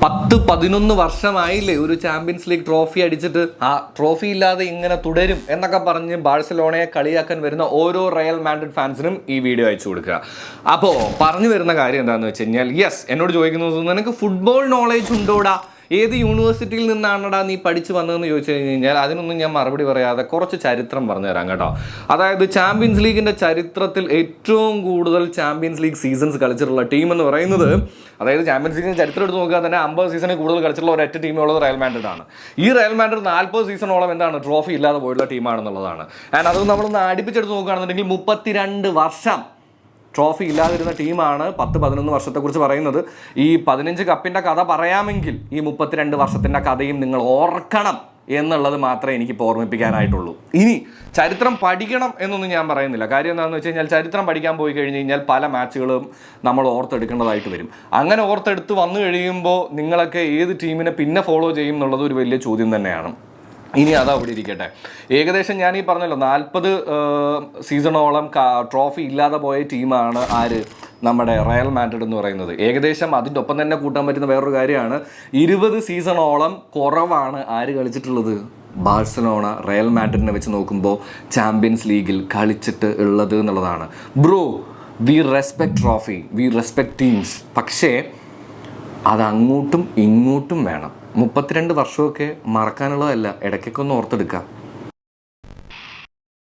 10-11 വർഷമായില്ലേ ഒരു champions league trophy അടിച്ചിട്ട് ആ ട്രോഫി ഇല്ലാതെ ഇങ്ങനെ തുടരും എന്നൊക്കെ പറഞ്ഞ് ബാഴ്സലോണയെ കളിയാക്കാൻ വരുന്ന ഓരോ റയൽ മാഡ്രിഡ് ഫാൻസിനും ഈ വീഡിയോ അയച്ചു കൊടുക്കുക. അപ്പോൾ പറഞ്ഞു വരുന്ന കാര്യം എന്താണെന്ന് വെച്ച് കഴിഞ്ഞാൽ, യെസ്, എന്നോട് ചോദിക്കുന്നത് നിനക്ക് ഫുട്ബോൾ നോളേജ് ഉണ്ടോടാ, ഏത് യൂണിവേഴ്സിറ്റിയിൽ നിന്നാണടാ നീ പഠിച്ചു വന്നതെന്ന് ചോദിച്ചു കഴിഞ്ഞാൽ അതിനൊന്നും ഞാൻ മറുപടി പറയാതെ കുറച്ച് ചരിത്രം പറഞ്ഞു തരാം കേട്ടോ. അതായത് ചാമ്പ്യൻസ് ലീഗിൻ്റെ ചരിത്രത്തിൽ ഏറ്റവും കൂടുതൽ ചാമ്പ്യൻസ് ലീഗ് സീസൺസ് കളിച്ചിട്ടുള്ള ടീം എന്ന് പറയുന്നത്, അതായത് ചാമ്പ്യൻസ് ലീഗിൻ്റെ ചരിത്രം എടുത്ത് നോക്കുക തന്നെ 50 സീസണിൽ കൂടുതൽ കളിച്ചിട്ടുള്ള ഒരൊറ്റ ടീമുള്ളത് റയൽ മാഡ്രിഡ് ആണ്. ഈ റയൽ മാഡ്രിഡ് 40 സീസണോളം എന്താണ് ട്രോഫി ഇല്ലാതെ പോയിട്ടുള്ള ടീമാണെന്നുള്ളതാണ്. ആൻഡ് അത് നമ്മളൊന്ന് അടുപ്പിച്ചെടുത്ത് നോക്കുകയാണെന്നുണ്ടെങ്കിൽ 32 വർഷം ട്രോഫി ഇല്ലാതിരുന്ന ടീമാണ് 10-11 വർഷത്തെക്കുറിച്ച് പറയുന്നത്. ഈ 15 കപ്പിൻ്റെ കഥ പറയാമെങ്കിൽ ഈ 32 വർഷത്തിൻ്റെ കഥയും നിങ്ങൾ ഓർക്കണം എന്നുള്ളത് മാത്രമേ എനിക്ക് ഓർമ്മിപ്പിക്കാനായിട്ടുള്ളൂ. ഇനി ചരിത്രം പഠിക്കണം എന്നൊന്നും ഞാൻ പറയുന്നില്ല. കാര്യം എന്താണെന്ന് വെച്ച് കഴിഞ്ഞാൽ, ചരിത്രം പഠിക്കാൻ പോയി കഴിഞ്ഞ് കഴിഞ്ഞാൽ പല മാച്ചുകളും നമ്മൾ ഓർത്തെടുക്കേണ്ടതായിട്ട് വരും. അങ്ങനെ ഓർത്തെടുത്ത് വന്നു കഴിയുമ്പോൾ നിങ്ങളൊക്കെ ഏത് ടീമിനെ പിന്നെ ഫോളോ ചെയ്യും എന്നുള്ളത് ഒരു വലിയ ചോദ്യം തന്നെയാണ്. ഇനി അത് അവിടെ ഇരിക്കട്ടെ. ഏകദേശം ഞാൻ ഈ പറഞ്ഞല്ലോ 40 സീസണോളം ട്രോഫി ഇല്ലാതെ പോയ ടീമാണ് ആര്, നമ്മുടെ റയൽ മാഡ്രിഡ് എന്ന് പറയുന്നത്. ഏകദേശം അതിൻ്റെ ഒപ്പം തന്നെ കൂട്ടാൻ പറ്റുന്ന വേറൊരു കാര്യമാണ്, 20 സീസണോളം കുറവാണ് ആര് കളിച്ചിട്ടുള്ളത്, ബാഴ്സലോണ റയൽ മാഡ്രിഡിനെ വെച്ച് നോക്കുമ്പോൾ ചാമ്പ്യൻസ് ലീഗിൽ കളിച്ചിട്ട് ഉള്ളത് എന്നുള്ളതാണ്. Bro, V respect trophy, V respect teams, പക്ഷേ അത് അങ്ങോട്ടും ഇങ്ങോട്ടും വേണം. 32 വർഷമൊക്കെ മറക്കാനുള്ളതല്ല, ഇടയ്ക്കൊക്കെ ഒന്ന് ഓർത്തെടുക്കാം.